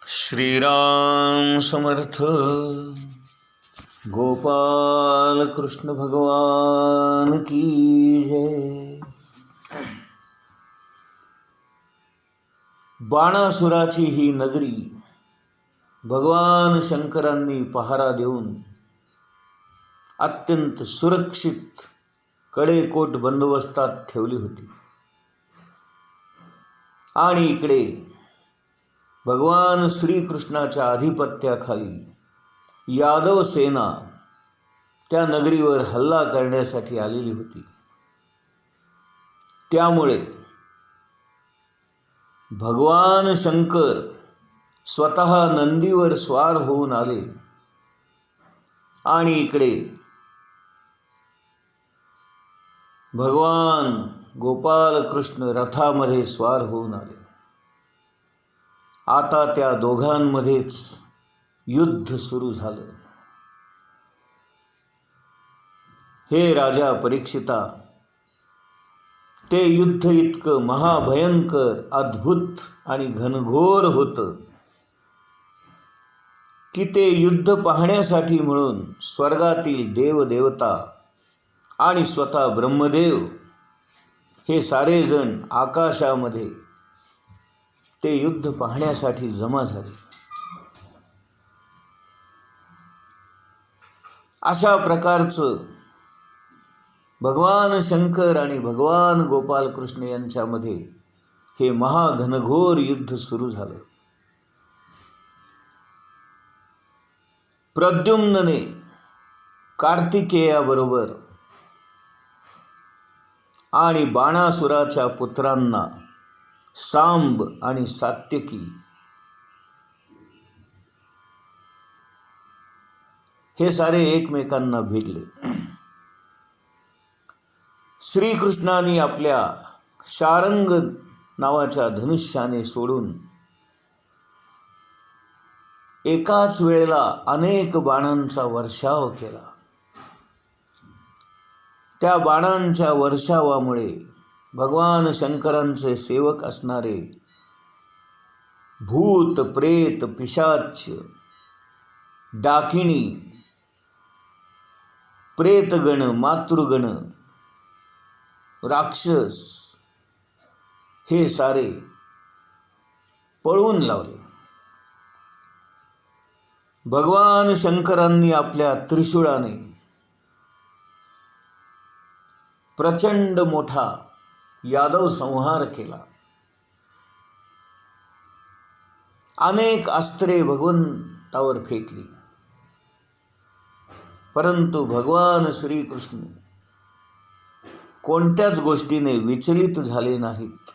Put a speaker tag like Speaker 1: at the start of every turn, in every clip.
Speaker 1: श्रीराम समर्थ. गोपाल कृष्ण भगवान की जय. बाणासुराची ही नगरी भगवान शंकरांनी पहारा देऊन अत्यंत सुरक्षित कडेकोट बंदोबस्तात ठेवली होती. आणि इकडे भगवान श्रीकृष्णाच्या आधिपत्याखाली यादव सेना त्या नगरीवर हल्ला करण्यासाठी आलेली होती. त्यामुळे भगवान शंकर स्वतः नंदीवर स्वार होऊन आले आणि इकडे भगवान गोपाल कृष्ण रथामध्ये स्वार होऊन आले. आता त्या दोघांमध्येच युद्ध सुरू झालं. हे राजा परीक्षिता, ते युद्ध इतकं महाभयंकर, अद्भुत आणि घनघोर होतं की ते युद्ध पाहण्यासाठी म्हणून स्वर्गातील देवदेवता आणि स्वतः ब्रह्मदेव हे सारेजण आकाशामध्ये ते युद्ध पाहण्यासाठी जमा झाले. अशा प्रकारचं भगवान शंकर आणि भगवान गोपाल कृष्ण यांच्यामध्ये हे महाघनघोर युद्ध सुरू झालं. प्रद्युम्नने कार्तिकेयाबरोबर आणि बाणासुराच्या पुत्रांना सांब आणि सात्यकी हे सारे एकमेकांना भिडले. श्रीकृष्णाने आपल्या शारंग नावाच्या धनुष्याने सोडून एकाच वेळेला अनेक बाणांचा वर्षाव केला. त्या बाणांच्या वर्षावामुळे भगवान शंकरांचे सेवक असणारे भूत, प्रेत, पिशाच, डाकिणी, प्रेतगण, मातृगण, राक्षस हे सारे पळून लावले. भगवान शंकरांनी आपल्या त्रिशूळाने प्रचंड मोठा यादव संहार केला. अनेक अस्त्रे भगवंतावर फेकली, परंतु भगवान श्रीकृष्ण कोणत्याच गोष्टीने विचलित झाले नाहीत.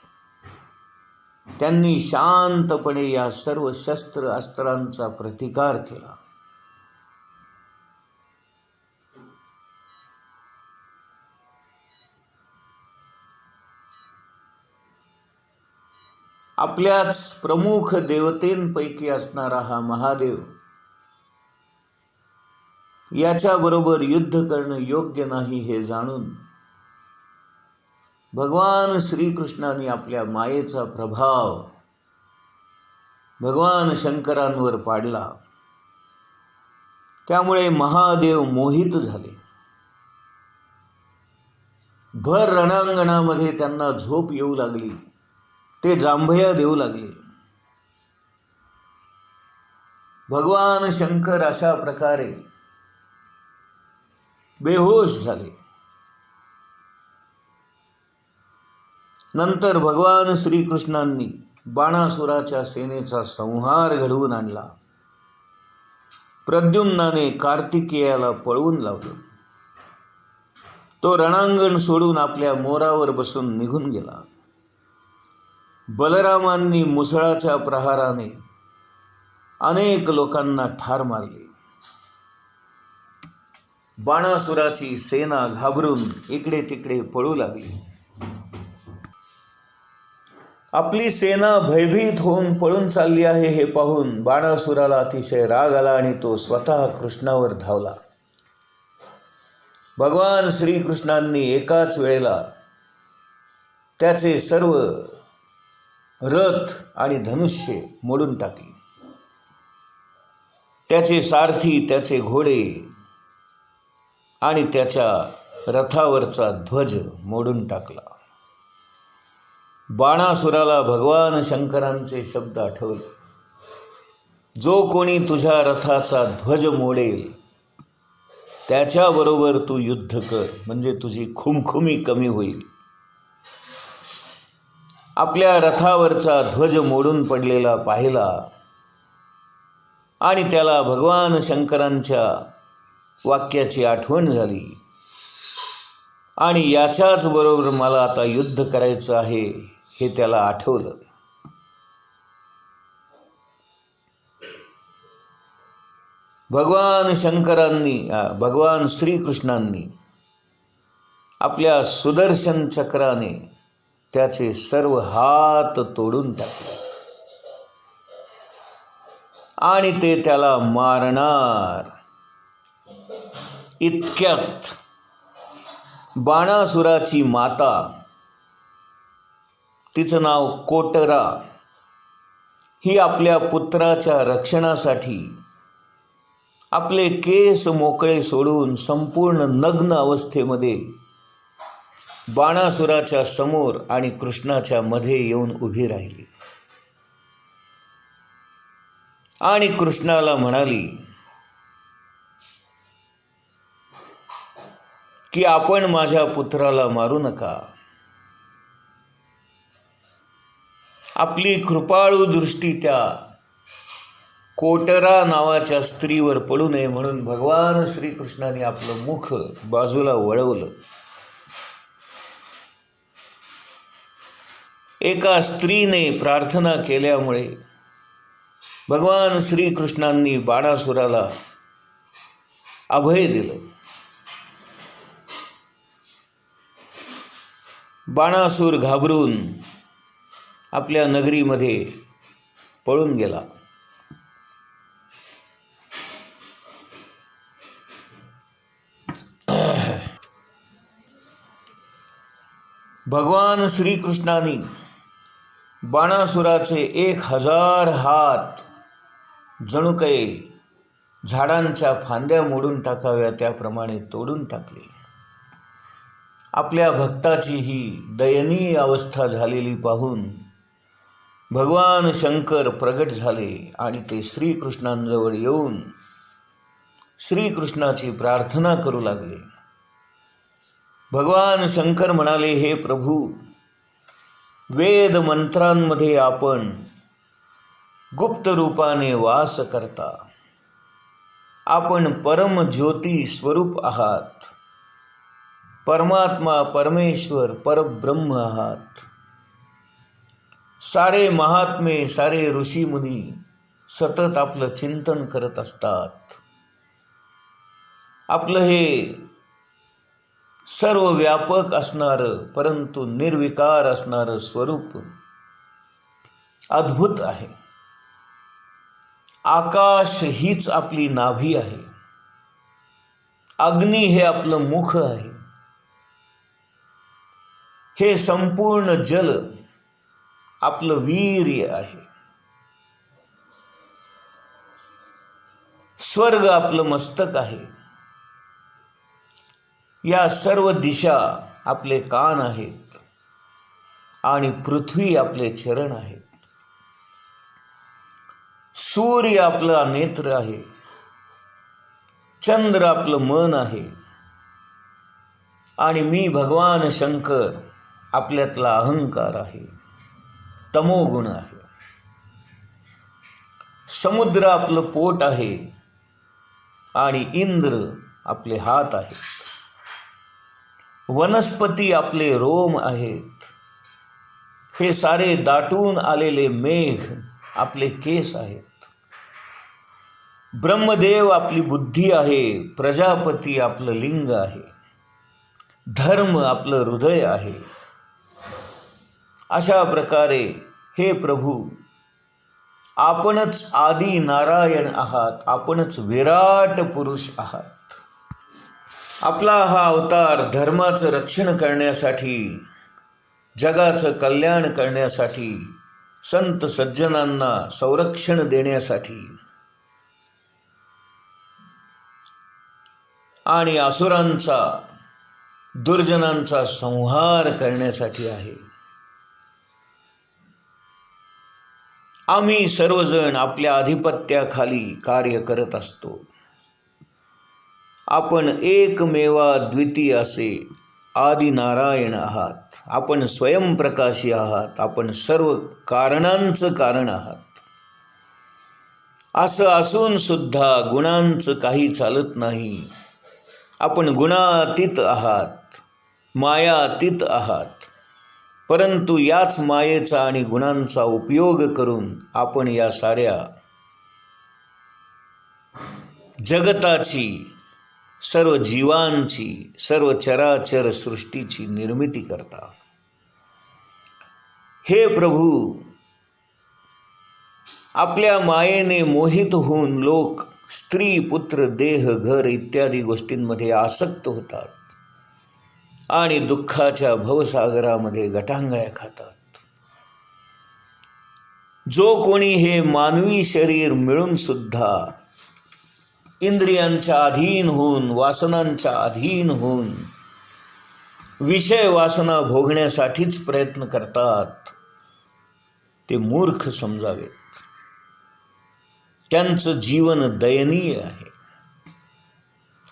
Speaker 1: त्यांनी शांतपणे या सर्व शस्त्र अस्त्रांचा प्रतिकार केला. आपल्याच प्रमुख देवतेंपैकी असणारा हा महादेव याच्याबरोबर युद्ध करणं योग्य नाही हे जाणून भगवान श्रीकृष्णाने आपल्या मायेचा प्रभाव भगवान शंकरांवर पाडला. त्यामुळे महादेव मोहित झाले. भर रणांगणामध्ये त्यांना झोप येऊ लागली. ते जांभया देऊ लागले. भगवान शंकर अशा प्रकारे बेहोश झाले. नंतर भगवान श्रीकृष्णांनी बाणासुराच्या सेनेचा संहार घडवून आणला. प्रद्युम्नाने कार्तिकेयाला पळवून लावलं. तो रणांगण सोडून आपल्या मोरावर बसून निघून गेला. बलरामांनी मुसळाच्या प्रहाराने अनेक लोकांना ठार मारले. बाणासुराची सेना घाबरून इकडे तिकडे पळू लागली. आपली सेना भयभीत होऊन पळून चालली आहे हे पाहून बाणासुराला अतिशय राग आला आणि तो स्वतः कृष्णावर धावला. भगवान श्रीकृष्णांनी एकाच वेळेला त्याचे सर्व रथ आणि धनुष्य मोडून टाकली. त्याचे सारथी, त्याचे घोडे आणि त्याच्या रथावरचा ध्वज मोडून टाकला. बाणासुराला भगवान शंकरांचे शब्द आठवले, जो कोणी तुझ्या रथाचा ध्वज मोडेल त्याच्याबरोबर तू युद्ध कर, म्हणजे तुझी खुमखुमी कमी होईल. आपल्या रथावरचा ध्वज मोडून पडलेला पाहिला आणि त्याला भगवान शंकरांच्या वाक्याची आठवण झाली आणि याच्याच बरोबर मला आता युद्ध करायचं आहे हे त्याला आठवलं. भगवान श्रीकृष्णांनी आपल्या सुदर्शन चक्राने त्याचे सर्व हात तोडून टाकले आणि ते त्याला मारणार. इतक्यात बाणासुराची माता, तिचं नाव कोटरा, ही आपल्या पुत्राच्या रक्षणासाठी आपले केस मोकळे सोडून संपूर्ण नग्न अवस्थेमध्ये बाणासुराच्या समोर आणि कृष्णाच्या मध्ये येऊन उभी राहिली आणि कृष्णाला म्हणाली की आपण माझ्या पुत्राला मारू नका. आपली कृपाळू दृष्टी त्या कोटरा नावाच्या स्त्रीवर पडू नये म्हणून भगवान श्रीकृष्णाने आपलं मुख बाजूला वळवलं. एका स्त्रीने प्रार्थना केल्यामुळे भगवान श्रीकृष्णांनी बाणासुराला अभय दिलं. बाणासूर घाबरून आपल्या नगरीमध्ये पळून गेला. भगवान श्रीकृष्णांनी बाणासुराचे 1000 हात जणू काही झाडांच्या फांद्या मोडून टाकाव्या त्याप्रमाणे तोडून टाकले. आपल्या भक्ताची ही दयनीय अवस्था झालेली पाहून भगवान शंकर प्रगट झाले आणि ते श्रीकृष्णांजवळ येऊन श्रीकृष्णाची प्रार्थना करू लागले. भगवान शंकर म्हणाले, हे प्रभू, वेद मंत्रांमध्ये आपण गुप्त रूपाने वास करता. आपण परम ज्योती स्वरूप आहात. परमात्मा, परमेश्वर, परब्रह्म आहात. सारे महात्मे, सारे ऋषीमुनी सतत आपलं चिंतन करत असतात. आपलं हे सर्व व्यापक असणारं परंतु निर्विकार असणारं स्वरूप अद्भुत आहे. आकाश हीच आपली नाभी आहे. अग्नी हे आपलं मुख आहे. हे संपूर्ण जल आपलं वीर्य आहे. स्वर्ग आपलं मस्तक आहे. या सर्व दिशा आपले कान आहेत आणि पृथ्वी आपले चरण आहेत. सूर्य आपला नेत्र आहे. चंद्र आपलं मन आहे आणि मी भगवान शंकर आपल्यातला अहंकार आहे, तमोगुण आहे. समुद्र आपलं पोट आहे आणि इंद्र आपले हात आहेत. वनस्पती आपले रोम आहेत. हे सारे दाटून आलेले मेघ आपले केस आहेत. ब्रह्मदेव आपली बुद्धी आहे. प्रजापती आपलं लिंग आहे. धर्म आपलं हृदय आहे. अशा प्रकारे हे प्रभू, आपणच आदी नारायण आहात. आपणच विराट पुरुष आहात. आपला हा अवतार धर्माचं रक्षण करण्यासाठी, जगाचं कल्याण करण्यासाठी, संत सज्जनांना संरक्षण देण्यासाठी आणि असुरांचा, दुर्जनांचा संहार करण्यासाठी आहे. आम्ही सर्वजण आपल्या अधिपत्याखाली कार्य करत असतो. आपण एकमेवा द्वितीय असे आदिनारायण आहात. आपण स्वयंप्रकाशी आहात. आपण सर्व कारणांचं कारण आहात. असं असून सुद्धा गुणांचं काही चालत नाही. आपण गुणातीत आहात, मायातीत आहात. परंतु याच मायेचा आणि गुणांचा उपयोग करून आपण या साऱ्या जगताची, सर्व जीवांची, सर्व चराचर सृष्टीची निर्मिती करता. हे प्रभू, आपल्या मायेने मोहित होऊन लोक स्त्री, पुत्र, देह, घर इत्यादी गोष्टींमध्ये आसक्त होतात आणि दुःखाच्या भवसागरामध्ये गटांगळ्या खातात. जो कोणी हे मानवी शरीर मिळून सुद्धा इंद्रियांच्या अधीन होऊन, वासनांच्या अधीन होऊन विषय वासना भोगण्यासाठीच प्रयत्न करतात, ते मूर्ख समजावेत. त्यांचं जीवन दयनीय आहे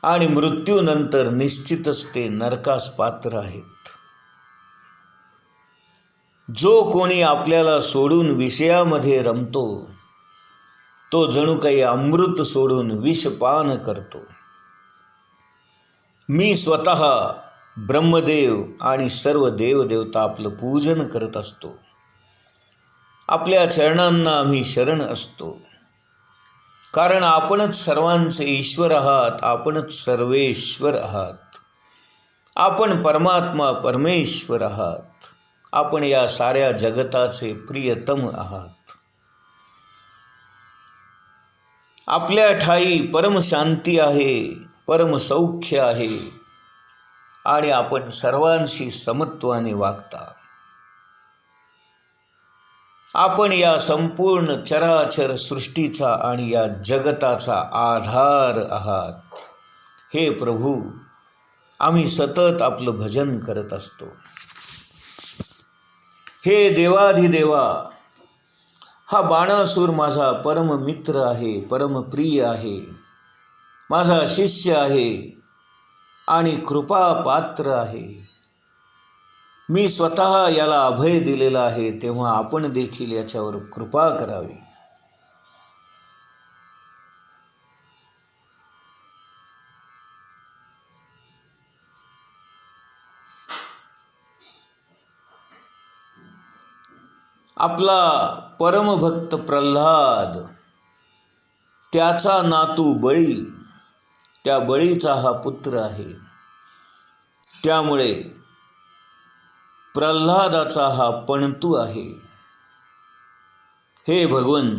Speaker 1: आणि मृत्यूनंतर निश्चितच ते नरकास पात्र आहेत. जो कोणी आपल्याला सोडून विषयामध्ये रमतो, तो जणू काही अमृत सोडून विषपान करतो. मी स्वतः ब्रह्मदेव आणि सर्व देवदेवता आपलं पूजन करत असतो. आपल्या चरणांना आम्ही शरण असतो. कारण आपणच सर्वांचे ईश्वर आहात. आपणच सर्वेश्वर आहात. आपण परमात्मा परमेश्वर आहात. आपण या साऱ्या जगताचे प्रियतम आहात. आपल्या ठाई परमशांती आहे, परमसौख्य आहे आणि आपण सर्वांशी समत्वाने वागता. आपण या संपूर्ण चराचर सृष्टीचा आणि या जगताचा आधार आहात. हे प्रभू, आम्ही सतत आपलं भजन करत असतो. हे देवाधिदेवा, हा बाणासूर माझा परम मित्र आहे, परमप्रिय आहे, माझा शिष्य आहे आणि कृपापात्र आहे. मी स्वतः याला अभय दिलेला आहे, तेव्हा आपण देखील याच्यावर कृपा करावी. आपला परमभक्त प्रल्हाद, त्याचा नातू बळी, त्या बळीचा हा पुत्र आहे. त्यामुळे प्रल्हादाचा हा पणतू आहे. हे भगवन,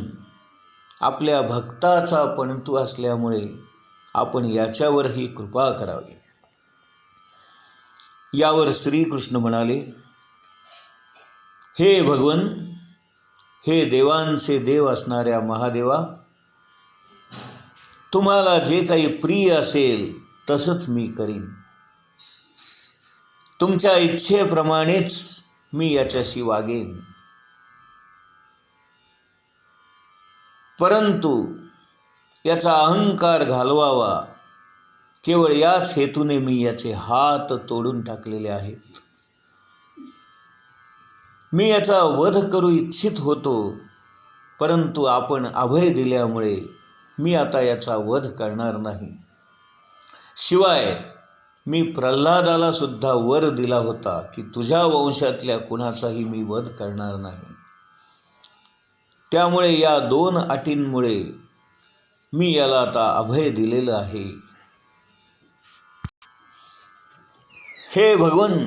Speaker 1: आपल्या भक्ताचा पणतू असल्यामुळे आपण याच्यावरही कृपा करावी. यावर श्रीकृष्ण म्हणाले, हे भगवन, हे देवांचे देव असणाऱ्या महादेवा, तुम्हाला जे काही प्रिय असेल तसंच मी करीन. तुमच्या इच्छेप्रमाणेच मी याच्याशी वागेन. परंतु याचा अहंकार घालवावा, केवळ याच हेतूने मी याचे हात तोडून टाकलेले आहेत. मी याचा वध करू इच्छित होतो, परंतु आपण अभय दिल्यामुळे मी आता याचा वध करणार नाही. शिवाय मी प्रल्हादाला सुद्धा वर दिला होता की तुझ्या वंशातल्या कुणाचाही मी वध करणार नाही. त्यामुळे या 2 अटींमुळे मी याला आता अभय दिलेलं आहे. हे भगवन,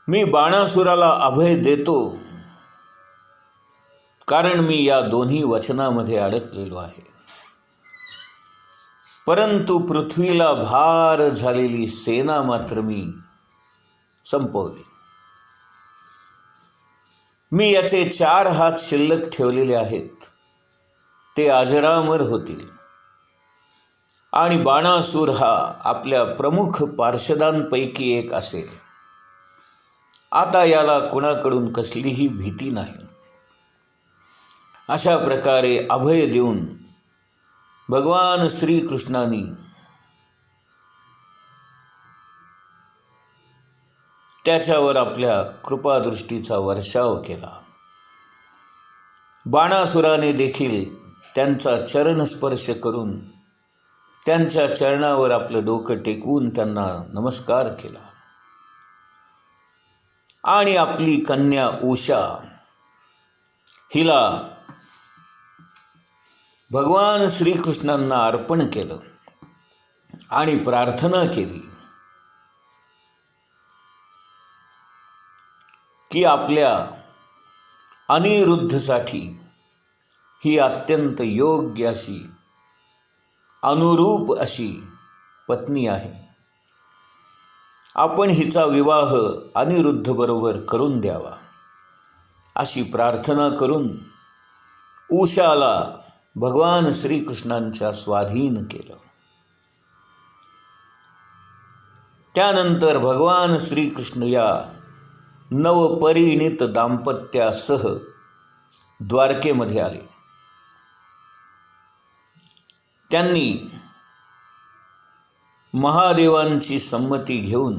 Speaker 1: मी बाणासुराला अभय देतो, कारण मी या दोन्ही वचनामध्ये अडकलेलो आहे. परंतु पृथ्वीला भार झालेली सेना मात्र मी संपवली. मी याचे 4 हात शिल्लक ठेवलेले आहेत. ते अजरामर होतील आणि बाणासूर हा आपल्या प्रमुख पार्षदांपैकी एक असेल. आता याला कुणाकडून कसलीही भीती नाही. अशा प्रकारे अभय देऊन भगवान श्रीकृष्णांनी त्याच्यावर आपल्या कृपादृष्टीचा वर्षाव केला. बाणासुराने देखील त्यांचा चरणस्पर्श करून त्यांच्या चरणावर आपलं डोकं टेकवून त्यांना नमस्कार केला आणि आपली कन्या उषा हिला भगवान श्रीकृष्णांना अर्पण केलं आणि प्रार्थना केली की आपल्या अनिरुद्धसाठी ही अत्यंत योग्य अशी अनुरूप अशी पत्नी आहे. आपण हिचा विवाह अनिरुद्ध बरोबर करून द्यावा अशी प्रार्थना करून उषाला भगवान श्रीकृष्णांच्या स्वाधीन केलं. त्यानंतर भगवान श्रीकृष्ण या नवपरिणित दाम्पत्यासह द्वारकेमध्ये आले. त्यांनी महादेवांची संमती घेऊन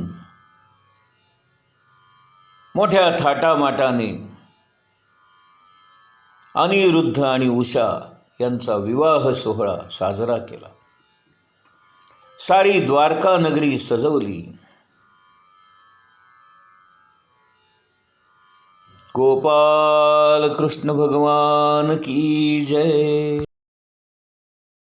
Speaker 1: मोठ्या थाटामाटाने अनिरुद्ध आणि उषा यांचा विवाह सोहळा साजरा केला. सारी द्वारका नगरी सजवली. गोपाल कृष्ण भगवान की जय.